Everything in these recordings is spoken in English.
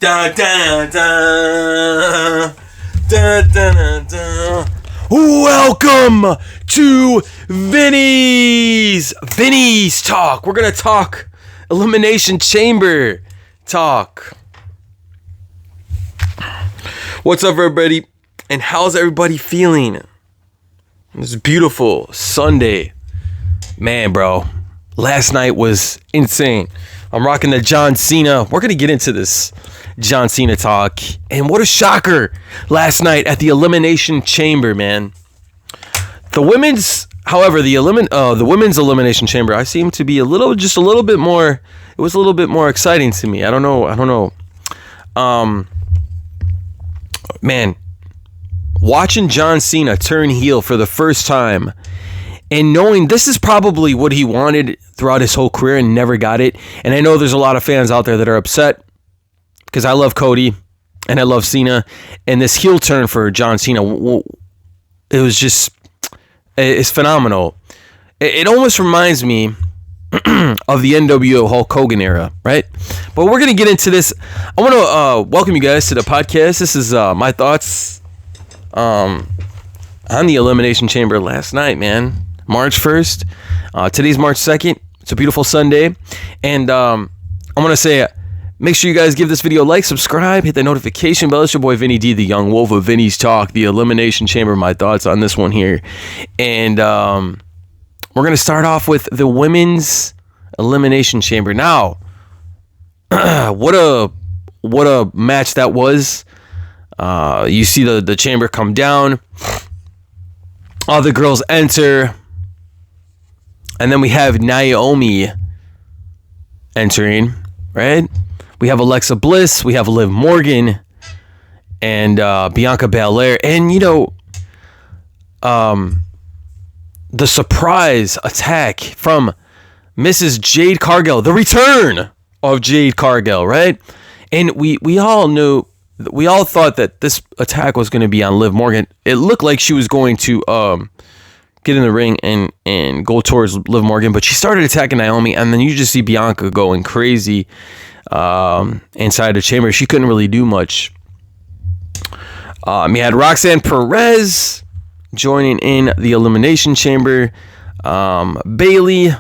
Da, da, da, da, da, da. Welcome to Vinny's Talk. We're going to talk Elimination Chamber talk. What's up, everybody? And how's everybody feeling? This beautiful Sunday. Man, bro. Last night was insane. I'm rocking the John Cena. We're going to get into this John Cena talk. And what a shocker last night at the Elimination Chamber, man. The women's Elimination Chamber, I seem to be a little bit more, it was a little bit more exciting to me. I don't know. Man, watching John Cena turn heel for the first time and knowing this is probably what he wanted throughout his whole career and never got it. And I know there's a lot of fans out there that are upset because I love Cody and I love Cena. And this heel turn for John Cena, it's phenomenal. It almost reminds me of the NWO Hulk Hogan era, right? But we're going to get into this. I want to welcome you guys to the podcast. This is my thoughts on the Elimination Chamber last night, man. March 1st. Today's March 2nd. It's a beautiful Sunday. And I want to say, make sure you guys give this video a like, subscribe, hit the notification bell. It's your boy Vinny D, the young wolf of Vinny's Talk, the Elimination Chamber. My thoughts on this one here. And we're going to start off with the Women's Elimination Chamber. Now, what a match that was. You see the chamber come down. All the girls enter. And then we have Naomi entering, right? We have Alexa Bliss. We have Liv Morgan. And Bianca Belair. And, the surprise attack from Mrs. Jade Cargill. The return of Jade Cargill, right? And we all thought that this attack was going to be on Liv Morgan. It looked like she was going to get in the ring and go towards Liv Morgan, but she started attacking Naomi, and then you just see Bianca going crazy inside the chamber. She couldn't really do much. We had Roxanne Perez joining in the Elimination Chamber. Bayley,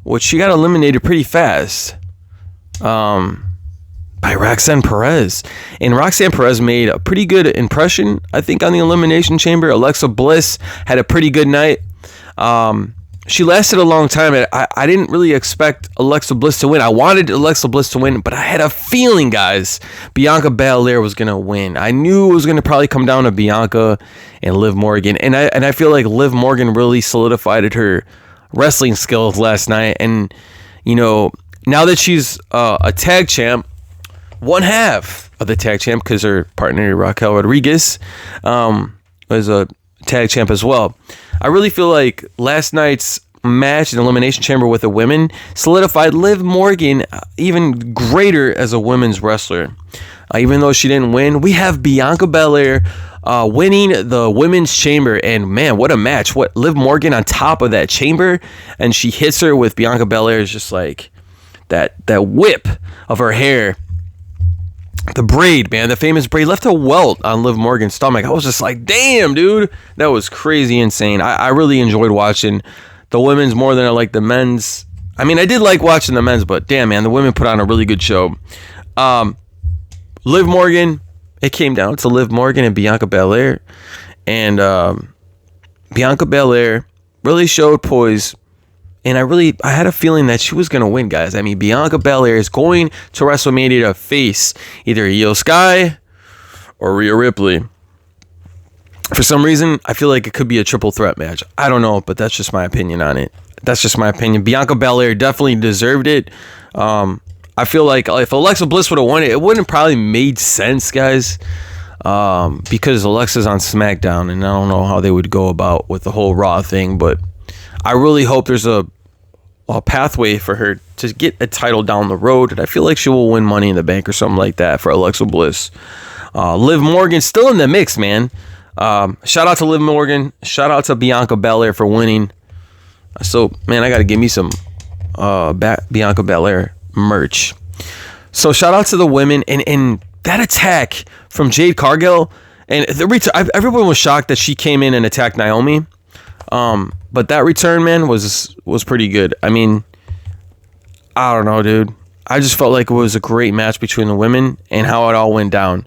which she got eliminated pretty fast by Roxanne Perez. And Roxanne Perez made a pretty good impression, I think, on the Elimination Chamber. Alexa Bliss had a pretty good night. She lasted a long time. I didn't really expect Alexa Bliss to win. I wanted Alexa Bliss to win, but I had a feeling, guys, Bianca Belair was going to win. I knew it was going to probably come down to Bianca and Liv Morgan. And I feel like Liv Morgan really solidified her wrestling skills last night. And, now that she's a tag champ, one half of the tag champ, because her partner Raquel Rodriguez was a tag champ as well. I really feel like last night's match in Elimination Chamber with the women solidified Liv Morgan even greater as a women's wrestler. Even though she didn't win, we have Bianca Belair winning the women's chamber, and man, what a match! What Liv Morgan on top of that chamber, and she hits her with Bianca Belair's just like that whip of her hair. The braid, man, the famous braid left a welt on Liv Morgan's stomach. I was just like, damn, dude. That was crazy insane. I really enjoyed watching the women's more than I like the men's. I mean, I did like watching the men's, but damn, man, the women put on a really good show. Liv Morgan, it came down to Liv Morgan and Bianca Belair. And Bianca Belair really showed poise. And I had a feeling that she was going to win, guys. I mean, Bianca Belair is going to WrestleMania to face either Io Sky or Rhea Ripley. For some reason, I feel like it could be a triple threat match. I don't know, but that's just my opinion on it. That's just my opinion. Bianca Belair definitely deserved it. I feel like if Alexa Bliss would have won it, it wouldn't have probably made sense, guys. Because Alexa's on SmackDown, and I don't know how they would go about with the whole Raw thing, but I really hope there's a pathway for her to get a title down the road, and I feel like she will win Money in the Bank or something like that for Alexa Bliss. Liv Morgan still in the mix, man. Shout out to Liv Morgan. Shout out to Bianca Belair for winning. So, man, I got to give me some Bianca Belair merch. So shout out to the women and that attack from Jade Cargill. And everyone was shocked that she came in and attacked Naomi. But that return, man, was pretty good. I mean, I don't know, dude. I just felt like it was a great match between the women and how it all went down.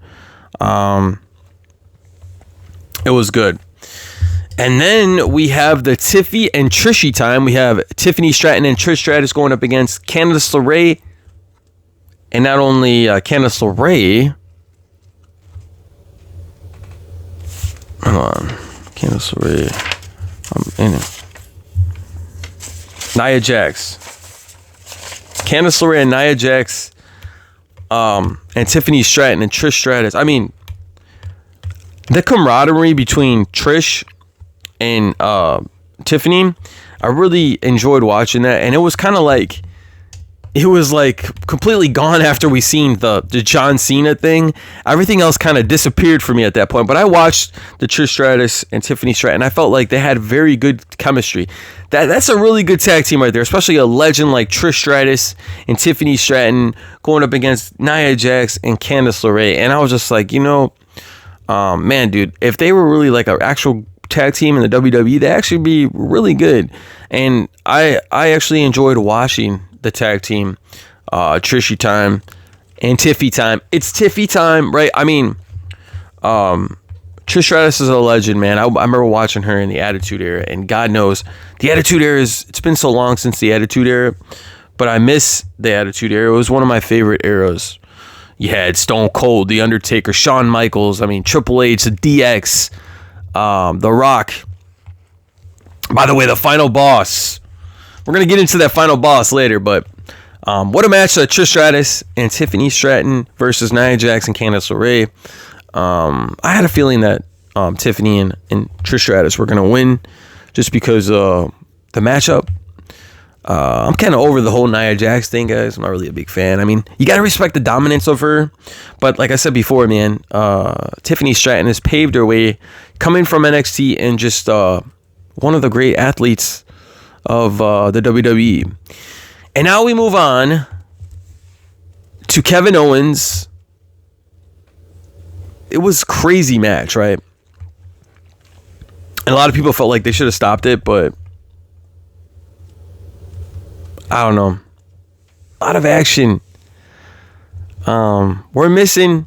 It was good. And then we have the Tiffy and Trishy time. We have Tiffany Stratton and Trish Stratus going up against Candice LeRae. And not only Candice LeRae. Hold on. Candice LeRae. I'm in it. Nia Jax. Candice LeRae and Nia Jax. And Tiffany Stratton and Trish Stratus. I mean, the camaraderie between Trish and Tiffany, I really enjoyed watching that. And it was kind of like, it was like completely gone after we seen the John Cena thing. Everything else kind of disappeared for me at that point. But I watched the Trish Stratus and Tiffany Stratton. I felt like they had very good chemistry. That's a really good tag team right there, especially a legend like Trish Stratus and Tiffany Stratton going up against Nia Jax and Candice LeRae. And I was just like, man, dude, if they were really like an actual tag team in the WWE, they'd actually be really good. And I actually enjoyed watching the tag team, Trishy time and Tiffy time. It's Tiffy time, right? I mean, Trish Stratus is a legend, man. I remember watching her in the Attitude Era, and God knows the Attitude Era it's been so long since the Attitude Era, but I miss the Attitude Era. It was one of my favorite eras. You had Stone Cold, The Undertaker, Shawn Michaels, I mean, Triple H, the DX, The Rock. By the way, the final boss. We're going to get into that final boss later, but what a match. Trish Stratus and Tiffany Stratton versus Nia Jax and Candice LeRae. I had a feeling that Tiffany and Trish Stratus were going to win just because the matchup. I'm kind of over the whole Nia Jax thing, guys. I'm not really a big fan. I mean, you got to respect the dominance of her. But like I said before, man, Tiffany Stratton has paved her way coming from NXT and just one of the great athletes of the WWE. And now we move on to Kevin Owens. It was a crazy match, right? And a lot of people felt like they should have stopped it, but I don't know. A lot of action. We're missing.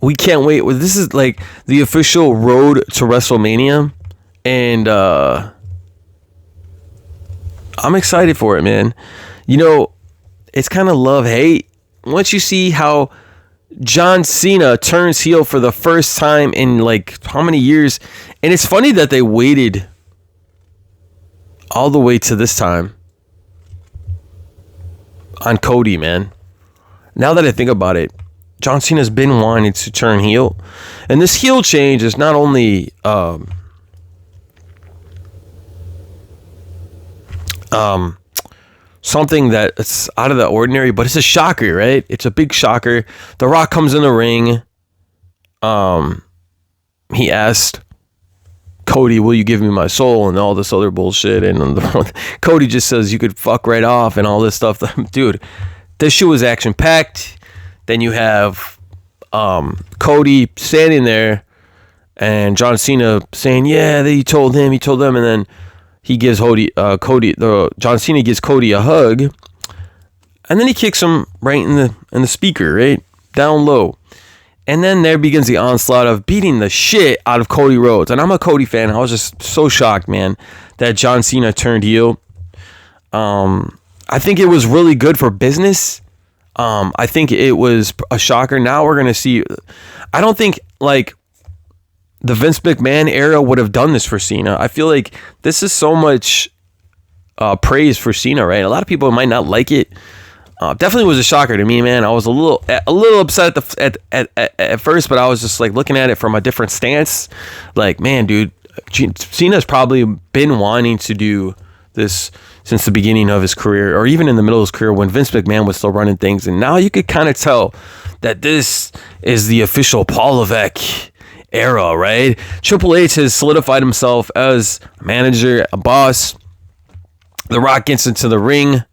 We can't wait. This is like the official road to WrestleMania. And I'm excited for it, man. It's kind of love-hate. Once you see how John Cena turns heel for the first time in like how many years. And it's funny that they waited all the way to this time on Cody, man. Now that I think about it, John Cena's been wanting to turn heel. And this heel change is not only something that's out of the ordinary, but it's a shocker, right? It's a big shocker. The Rock comes in the ring. He asked Cody, will you give me my soul, and all this other bullshit, and Cody just says you could fuck right off and all this stuff. Dude, this shit was action packed. Then you have Cody standing there and John Cena saying, yeah, he told him, and then he gives John Cena gives Cody a hug, and then he kicks him right in the speaker, right down low. And then there begins the onslaught of beating the shit out of Cody Rhodes. And I'm a Cody fan. I was just so shocked, man, that John Cena turned heel. I think it was really good for business. I think it was a shocker. Now we're going to see. I don't think like the Vince McMahon era would have done this for Cena. I feel like this is so much praise for Cena, right? A lot of people might not like it. Definitely was a shocker to me, man. I was a little upset at first, but I was just like looking at it from a different stance. Like, man, dude, Cena's probably been wanting to do this since the beginning of his career, or even in the middle of his career when Vince McMahon was still running things. And now you could kind of tell that this is the official Paul Levesque era, right? Triple H has solidified himself as a manager, a boss. The Rock gets into the ring.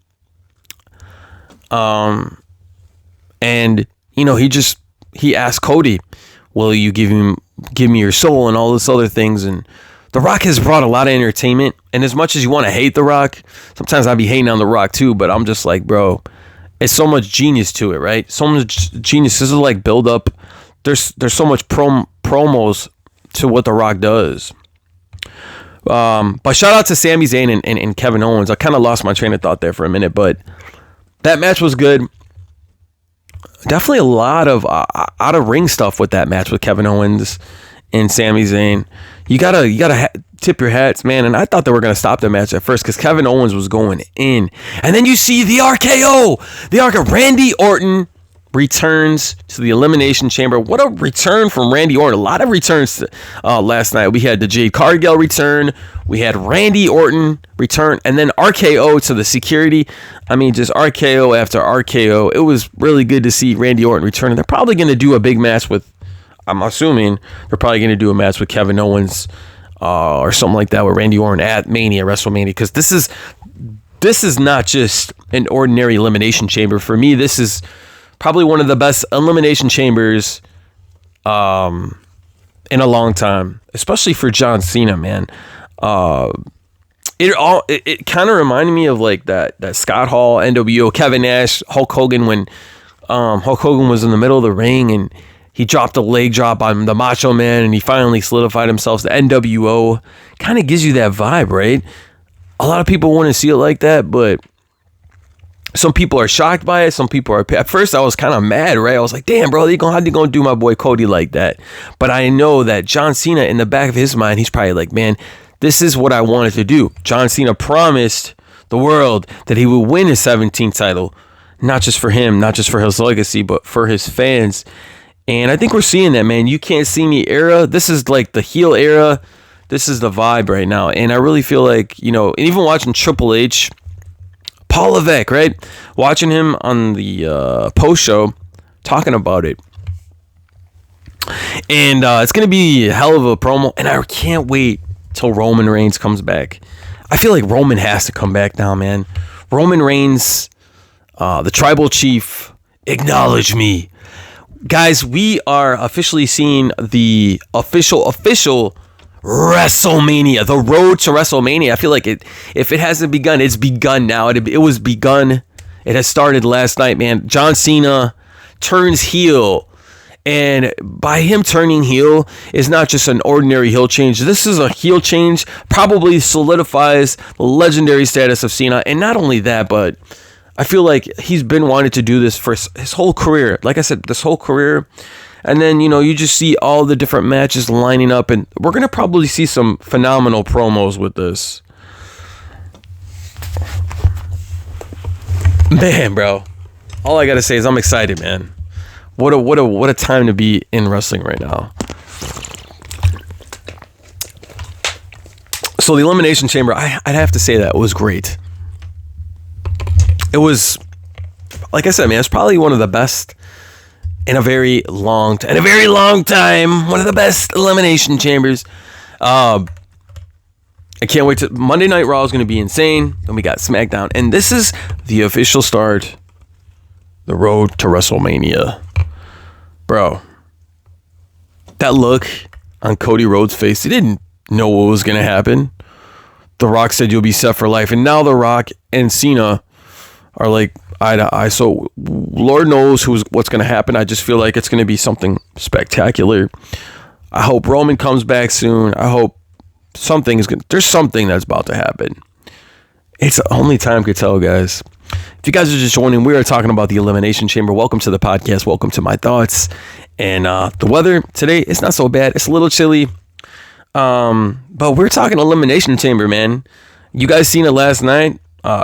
And, he asked Cody, will you give me your soul and all this other things? And The Rock has brought a lot of entertainment. And as much as you want to hate The Rock, sometimes I'd be hating on The Rock too, but I'm just like, bro, it's so much genius to it, right? So much genius. This is like build up. There's so much promos to what The Rock does. But shout out to Sami Zayn and Kevin Owens. I kind of lost my train of thought there for a minute, but that match was good. Definitely a lot of out of ring stuff with that match with Kevin Owens and Sami Zayn. You gotta tip your hats, man. And I thought they were gonna stop the match at first because Kevin Owens was going in, and then you see the RKO. Randy Orton returns to the Elimination Chamber. What a return from Randy Orton. A lot of returns last night. We had the Jade Cargill return. We had Randy Orton return. And then RKO to the security. I mean, just RKO after RKO. It was really good to see Randy Orton return. They're probably going to do a big match with, I'm assuming, they're probably going to do a match with Kevin Owens or something like that with Randy Orton at WrestleMania. Because this is not just an ordinary Elimination Chamber. For me, this is probably one of the best Elimination Chambers in a long time, especially for John Cena, man. It kind of reminded me of like that Scott Hall, NWO, Kevin Nash, Hulk Hogan when Hulk Hogan was in the middle of the ring and he dropped a leg drop on the Macho Man and he finally solidified himself. The NWO kind of gives you that vibe, right? A lot of people want to see it like that, but some people are shocked by it. Some people are. At first, I was kind of mad, right? I was like, damn, bro, how they gonna do my boy Cody like that? But I know that John Cena, in the back of his mind, he's probably like, man, this is what I wanted to do. John Cena promised the world that he would win his 17th title, not just for him, not just for his legacy, but for his fans. And I think we're seeing that, man. You Can't See Me era. This is like the heel era. This is the vibe right now. And I really feel like, even watching Triple H, Paul Levesque, right? Watching him on the post show talking about it. And it's going to be a hell of a promo. And I can't wait till Roman Reigns comes back. I feel like Roman has to come back now, man. Roman Reigns, the tribal chief, acknowledge me. Guys, we are officially seeing the official WrestleMania, the road to WrestleMania. I feel like if it hasn't begun, it's begun now. It was begun. It has started last night, man. John Cena turns heel. And by him turning heel is not just an ordinary heel change. This is a heel change, probably solidifies the legendary status of Cena. And not only that, but I feel like he's been wanting to do this for his whole career. Like I said, this whole career. And then, you just see all the different matches lining up. And we're going to probably see some phenomenal promos with this. Man, bro. All I got to say is I'm excited, man. What a time to be in wrestling right now. So the Elimination Chamber, I'd have to say that was great. It was, like I said, man, it's probably one of the best in a very long time. One of the best Elimination Chambers. I can't wait to. Monday Night Raw is going to be insane. Then we got SmackDown. And this is the official start. The road to WrestleMania. Bro. That look on Cody Rhodes' face. He didn't know what was going to happen. The Rock said you'll be set for life. And now The Rock and Cena are like eye to eye. So Lord knows what's going to happen. I just feel like it's going to be something spectacular. I hope Roman comes back soon. I hope there's something that's about to happen. It's only time could tell, guys. If you guys are just joining, we are talking about the Elimination Chamber. Welcome to the podcast. Welcome to my thoughts. And the weather today, it's not so bad. It's a little chilly. But we're talking Elimination Chamber, man. You guys seen it last night.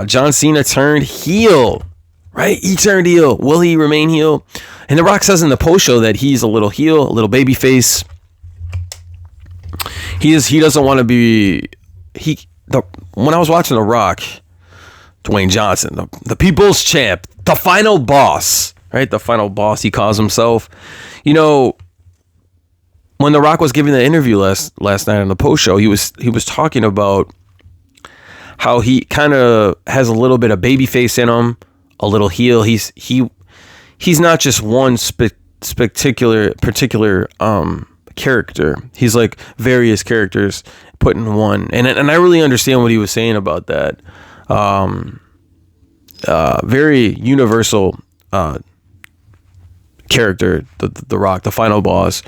John Cena turned heel, right? He turned heel. Will he remain heel? And The Rock says in the post show that he's a little heel, a little baby face. He doesn't want to be. When I was watching The Rock, Dwayne Johnson, the people's champ, the final boss, right? The final boss, he calls himself. When The Rock was giving the interview last night on the post show, he was talking about how he kind of has a little bit of baby face in him, a little heel. He he's not just one particular character. He's like various characters put in one, and I really understand what he was saying about that. Very universal character, the Rock, the final boss,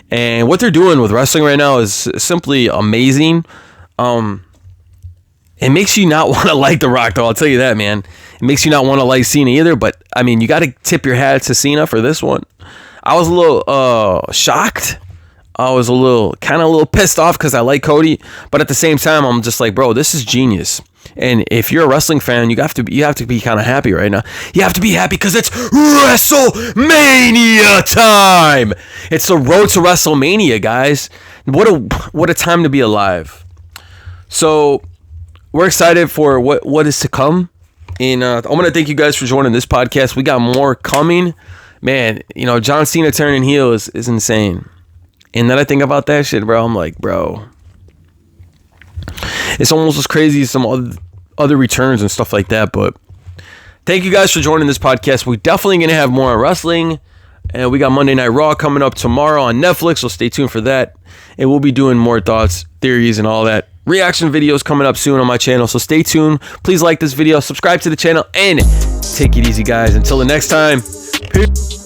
and what they're doing with wrestling right now is simply amazing. It makes you not want to like The Rock, though. I'll tell you that, man. It makes you not want to like Cena either. But I mean, you got to tip your hat to Cena for this one. I was a little shocked. I was a little pissed off because I like Cody, but at the same time, I'm just like, bro, this is genius. And if you're a wrestling fan, you have to be kind of happy right now. You have to be happy because it's WrestleMania time. It's the road to WrestleMania, guys. What a time to be alive. So we're excited for what is to come. And I want to thank you guys for joining this podcast. We got more coming. Man, John Cena turning heel is insane. And then I think about that shit, bro. I'm like, bro, it's almost as crazy as some other returns and stuff like that. But thank you guys for joining this podcast. We're definitely going to have more on wrestling. And we got Monday Night Raw coming up tomorrow on Netflix, so stay tuned for that. And we'll be doing more thoughts, theories, and all that. Reaction videos coming up soon on my channel, so stay tuned. Please like this video, subscribe to the channel, and take it easy, guys. Until the next time, peace.